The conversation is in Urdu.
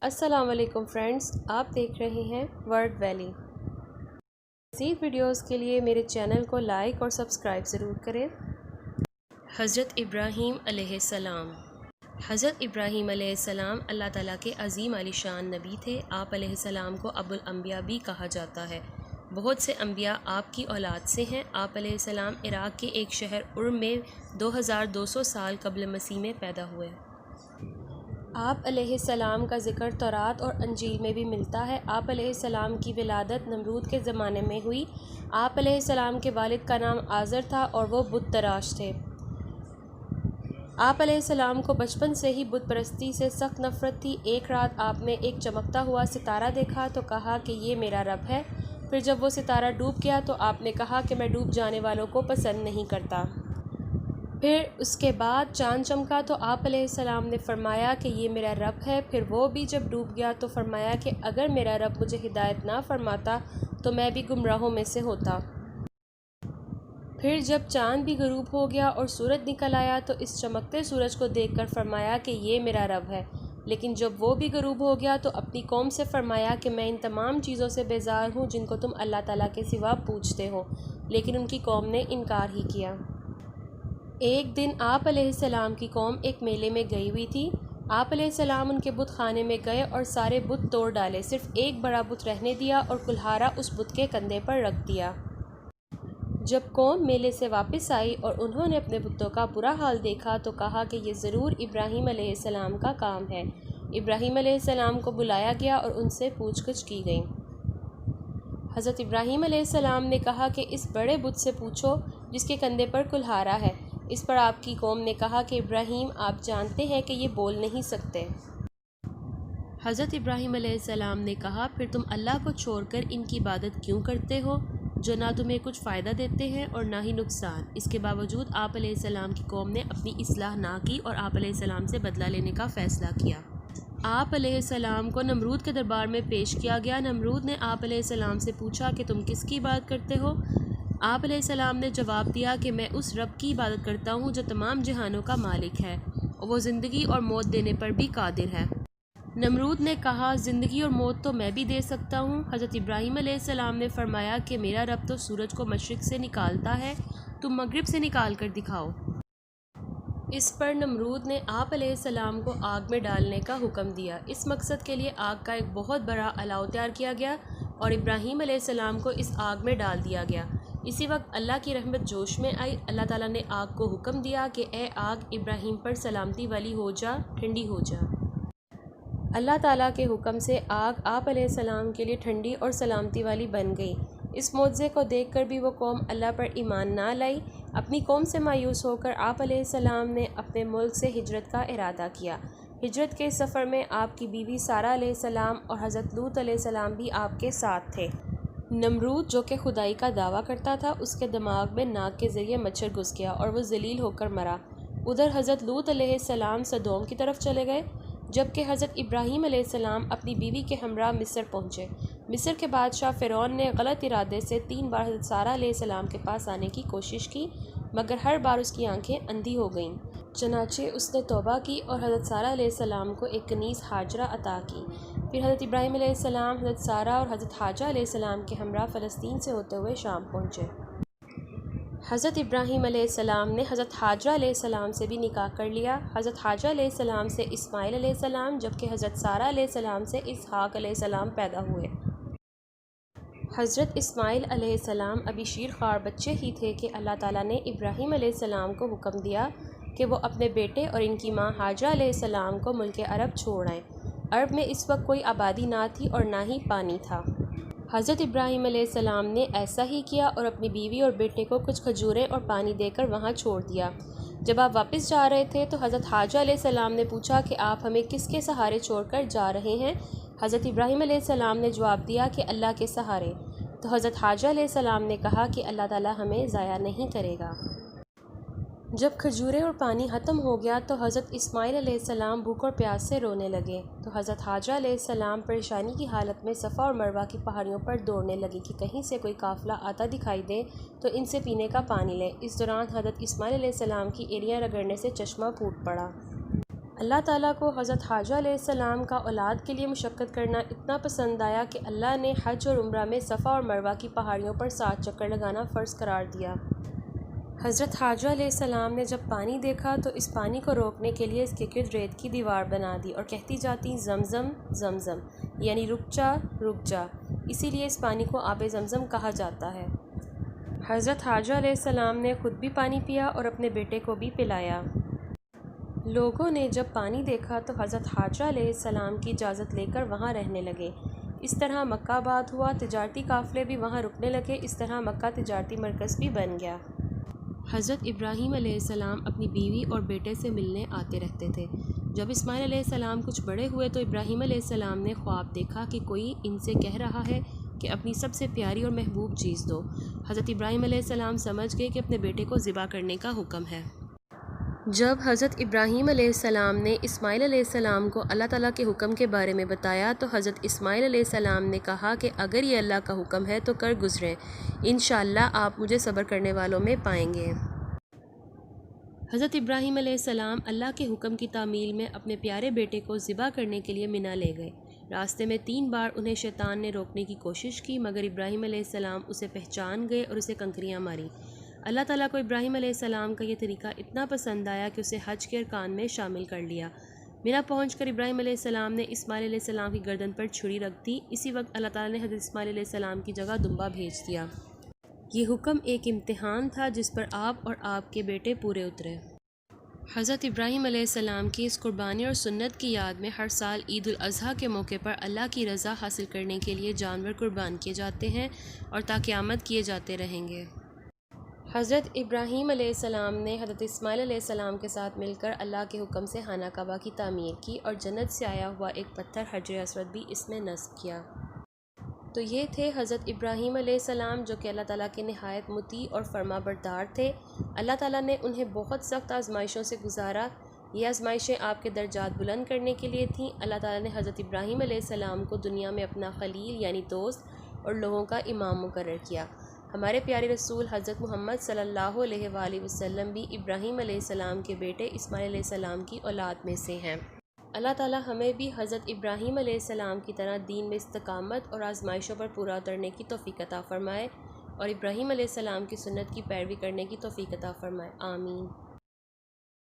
السلام علیکم فرینڈز، آپ دیکھ رہے ہیں ورڈ ویلی۔ مزید ویڈیوز کے لیے میرے چینل کو لائک اور سبسکرائب ضرور کریں۔ حضرت ابراہیم علیہ السلام۔ حضرت ابراہیم علیہ السلام اللہ تعالیٰ کے عظیم عالی شان نبی تھے۔ آپ علیہ السلام کو ابو الانبیاء بھی کہا جاتا ہے۔ بہت سے انبیاء آپ کی اولاد سے ہیں۔ آپ علیہ السلام عراق کے ایک شہر ارم میں 2200 سال قبل مسیح میں پیدا ہوئے۔ آپ علیہ السلام کا ذکر تورات اور انجیل میں بھی ملتا ہے۔ آپ علیہ السلام کی ولادت نمرود کے زمانے میں ہوئی۔ آپ علیہ السلام کے والد کا نام آزر تھا اور وہ بت تراش تھے۔ آپ علیہ السلام کو بچپن سے ہی بت پرستی سے سخت نفرت تھی۔ ایک رات آپ نے ایک چمکتا ہوا ستارہ دیکھا تو کہا کہ یہ میرا رب ہے۔ پھر جب وہ ستارہ ڈوب گیا تو آپ نے کہا کہ میں ڈوب جانے والوں کو پسند نہیں کرتا۔ پھر اس کے بعد چاند چمکا تو آپ علیہ السلام نے فرمایا کہ یہ میرا رب ہے۔ پھر وہ بھی جب ڈوب گیا تو فرمایا کہ اگر میرا رب مجھے ہدایت نہ فرماتا تو میں بھی گمراہوں میں سے ہوتا۔ پھر جب چاند بھی غروب ہو گیا اور سورج نکل آیا تو اس چمکتے سورج کو دیکھ کر فرمایا کہ یہ میرا رب ہے۔ لیکن جب وہ بھی غروب ہو گیا تو اپنی قوم سے فرمایا کہ میں ان تمام چیزوں سے بیزار ہوں جن کو تم اللہ تعالیٰ کے سوا پوجتے ہو، لیکن ان کی قوم نے انکار ہی کیا۔ ایک دن آپ علیہ السلام کی قوم ایک میلے میں گئی ہوئی تھی۔ آپ علیہ السلام ان کے بت خانے میں گئے اور سارے بت توڑ ڈالے، صرف ایک بڑا بت رہنے دیا اور کلہاڑا اس بت کے کندھے پر رکھ دیا۔ جب قوم میلے سے واپس آئی اور انہوں نے اپنے بتوں کا برا حال دیکھا تو کہا کہ یہ ضرور ابراہیم علیہ السلام کا کام ہے۔ ابراہیم علیہ السلام کو بلایا گیا اور ان سے پوچھ گچھ کی گئی۔ حضرت ابراہیم علیہ السلام نے کہا کہ اس بڑے بت سے پوچھو جس کے کندھے پر کلہاڑا ہے۔ اس پر آپ کی قوم نے کہا کہ ابراہیم آپ جانتے ہیں کہ یہ بول نہیں سکتے۔ حضرت ابراہیم علیہ السلام نے کہا پھر تم اللہ کو چھوڑ کر ان کی عبادت کیوں کرتے ہو جو نہ تمہیں کچھ فائدہ دیتے ہیں اور نہ ہی نقصان۔ اس کے باوجود آپ علیہ السلام کی قوم نے اپنی اصلاح نہ کی اور آپ علیہ السلام سے بدلہ لینے کا فیصلہ کیا۔ آپ علیہ السلام کو نمرود کے دربار میں پیش کیا گیا۔ نمرود نے آپ علیہ السلام سے پوچھا کہ تم کس کی عبادت کرتے ہو؟ آپ علیہ السلام نے جواب دیا کہ میں اس رب کی عبادت کرتا ہوں جو تمام جہانوں کا مالک ہے اور وہ زندگی اور موت دینے پر بھی قادر ہے۔ نمرود نے کہا زندگی اور موت تو میں بھی دے سکتا ہوں۔ حضرت ابراہیم علیہ السلام نے فرمایا کہ میرا رب تو سورج کو مشرق سے نکالتا ہے، تم مغرب سے نکال کر دکھاؤ۔ اس پر نمرود نے آپ علیہ السلام کو آگ میں ڈالنے کا حکم دیا۔ اس مقصد کے لیے آگ کا ایک بہت بڑا الاؤ تیار کیا گیا اور ابراہیم علیہ السلام کو اس آگ میں ڈال دیا گیا۔ اسی وقت اللہ کی رحمت جوش میں آئی۔ اللہ تعالیٰ نے آگ کو حکم دیا کہ اے آگ ابراہیم پر سلامتی والی ہو جا، ٹھنڈی ہو جا۔ اللہ تعالیٰ کے حکم سے آگ آپ علیہ السلام کے لیے ٹھنڈی اور سلامتی والی بن گئی۔ اس معجزے کو دیکھ کر بھی وہ قوم اللہ پر ایمان نہ لائی۔ اپنی قوم سے مایوس ہو کر آپ علیہ السلام نے اپنے ملک سے ہجرت کا ارادہ کیا۔ ہجرت کے سفر میں آپ کی بیوی سارہ علیہ السلام اور حضرت لوط علیہ السلام بھی آپ کے ساتھ تھے۔ نمرود جو کہ خدائی کا دعویٰ کرتا تھا، اس کے دماغ میں ناک کے ذریعے مچھر گھس گیا اور وہ ذلیل ہو کر مرا۔ ادھر حضرت لوط علیہ السلام سدوم کی طرف چلے گئے، جبکہ حضرت ابراہیم علیہ السلام اپنی بیوی کے ہمراہ مصر پہنچے۔ مصر کے بادشاہ فرعون نے غلط ارادے سے 3 بار حضرت سارہ علیہ السلام کے پاس آنے کی کوشش کی، مگر ہر بار اس کی آنکھیں اندھی ہو گئیں۔ چنانچہ اس نے توبہ کی اور حضرت سارہ علیہ السلام کو ایک کنیز ہاجرہ عطا کی۔ پھر حضرت ابراہیم علیہ السلام حضرت سارہ اور حضرت حاجہ علیہ السلام کے ہمراہ فلسطین سے ہوتے ہوئے شام پہنچے۔ حضرت ابراہیم علیہ السلام نے حضرت حاجہ علیہ السلام سے بھی نکاح کر لیا۔ حضرت حاجہ علیہ السلام سے اسماعیل علیہ السلام جبکہ حضرت سارہ علیہ السلام سے اسحاق علیہ السلام پیدا ہوئے۔ حضرت اسماعیل علیہ السلام ابھی شیرخوار بچے ہی تھے کہ اللہ تعالیٰ نے ابراہیم علیہ السلام کو حکم دیا کہ وہ اپنے بیٹے اور ان کی ماں حاجہ علیہ السلام کو ملک عرب چھوڑ آئیں۔ عرب میں اس وقت کوئی آبادی نہ تھی اور نہ ہی پانی تھا۔ حضرت ابراہیم علیہ السلام نے ایسا ہی کیا اور اپنی بیوی اور بیٹے کو کچھ کھجوریں اور پانی دے کر وہاں چھوڑ دیا۔ جب آپ واپس جا رہے تھے تو حضرت حاجہ علیہ السلام نے پوچھا کہ آپ ہمیں کس کے سہارے چھوڑ کر جا رہے ہیں؟ حضرت ابراہیم علیہ السلام نے جواب دیا کہ اللہ کے سہارے۔ تو حضرت حاجہ علیہ السلام نے کہا کہ اللہ تعالیٰ ہمیں ضائع نہیں کرے گا۔ جب کھجوریں اور پانی ختم ہو گیا تو حضرت اسماعیل علیہ السلام بھوک اور پیاس سے رونے لگے۔ تو حضرت حاجہ علیہ السلام پریشانی کی حالت میں صفا اور مروہ کی پہاڑیوں پر دوڑنے لگے کہ کہیں سے کوئی قافلہ آتا دکھائی دے تو ان سے پینے کا پانی لے۔ اس دوران حضرت اسماعیل علیہ السلام کی ایڑیاں رگڑنے سے چشمہ پھوٹ پڑا۔ اللہ تعالیٰ کو حضرت حاجہ علیہ السلام کا اولاد کے لیے مشقت کرنا اتنا پسند آیا کہ اللہ نے حج اور عمرہ میں صفا اور مروہ کی پہاڑیوں پر 7 چکر لگانا فرض قرار دیا۔ حضرت حاجہ علیہ السلام نے جب پانی دیکھا تو اس پانی کو روکنے کے لیے اس کے گرد ریت کی دیوار بنا دی اور کہتی جاتی زمزم زمزم، یعنی رک جا، اسی لیے اس پانی کو آب زمزم کہا جاتا ہے۔ حضرت حاجہ علیہ السلام نے خود بھی پانی پیا اور اپنے بیٹے کو بھی پلایا۔ لوگوں نے جب پانی دیکھا تو حضرت حاجہ علیہ السلام کی اجازت لے کر وہاں رہنے لگے۔ اس طرح مکہ آباد ہوا، تجارتی قافلے بھی وہاں رکنے لگے، اس طرح مکہ تجارتی مرکز بھی بن گیا۔ حضرت ابراہیم علیہ السلام اپنی بیوی اور بیٹے سے ملنے آتے رہتے تھے۔ جب اسماعیل علیہ السلام کچھ بڑے ہوئے تو ابراہیم علیہ السلام نے خواب دیکھا کہ کوئی ان سے کہہ رہا ہے کہ اپنی سب سے پیاری اور محبوب چیز دو۔ حضرت ابراہیم علیہ السلام سمجھ گئے کہ اپنے بیٹے کو ذبح کرنے کا حکم ہے۔ جب حضرت ابراہیم علیہ السلام نے اسماعیل علیہ السلام کو اللہ تعالیٰ کے حکم کے بارے میں بتایا تو حضرت اسماعیل علیہ السلام نے کہا کہ اگر یہ اللہ کا حکم ہے تو کر گزریں، انشاءاللہ آپ مجھے صبر کرنے والوں میں پائیں گے۔ حضرت ابراہیم علیہ السلام اللہ کے حکم کی تعمیل میں اپنے پیارے بیٹے کو ذبح کرنے کے لیے منی لے گئے۔ راستے میں 3 بار انہیں شیطان نے روکنے کی کوشش کی، مگر ابراہیم علیہ السلام اسے پہچان گئے اور اسے کنکریاں ماری۔ اللہ تعالیٰ کو ابراہیم علیہ السلام کا یہ طریقہ اتنا پسند آیا کہ اسے حج کے ارکان میں شامل کر لیا۔ منی پہنچ کر ابراہیم علیہ السلام نے اسماعیل علیہ السلام کی گردن پر چھری رکھ دی۔ اسی وقت اللہ تعالیٰ نے حضرت اسماعیل علیہ السلام کی جگہ دمبا بھیج دیا۔ یہ حکم ایک امتحان تھا جس پر آپ اور آپ کے بیٹے پورے اترے۔ حضرت ابراہیم علیہ السلام کی اس قربانی اور سنت کی یاد میں ہر سال عید الاضحیٰ کے موقع پر اللہ کی رضا حاصل کرنے کے لیے جانور قربان کیے جاتے ہیں اور تا قیامت کیے جاتے رہیں گے۔ حضرت ابراہیم علیہ السلام نے حضرت اسماعیل علیہ السلام کے ساتھ مل کر اللہ کے حکم سے خانہ کعبہ کی تعمیر کی اور جنت سے آیا ہوا ایک پتھر حجر اسود بھی اس میں نصب کیا۔ تو یہ تھے حضرت ابراہیم علیہ السلام جو کہ اللہ تعالیٰ کے نہایت مطیع اور فرما بردار تھے۔ اللہ تعالیٰ نے انہیں بہت سخت آزمائشوں سے گزارا۔ یہ آزمائشیں آپ کے درجات بلند کرنے کے لیے تھیں۔ اللہ تعالیٰ نے حضرت ابراہیم علیہ السلام کو دنیا میں اپنا خلیل یعنی دوست اور لوگوں کا امام مقرر کیا۔ ہمارے پیارے رسول حضرت محمد صلی اللہ علیہ وآلہ وسلم بھی ابراہیم علیہ السلام کے بیٹے اسماعیل علیہ السلام کی اولاد میں سے ہیں۔ اللہ تعالیٰ ہمیں بھی حضرت ابراہیم علیہ السلام کی طرح دین میں استقامت اور آزمائشوں پر پورا اترنے کی توفیق عطا فرمائے اور ابراہیم علیہ السلام کی سنت کی پیروی کرنے کی توفیق عطا فرمائے، آمین۔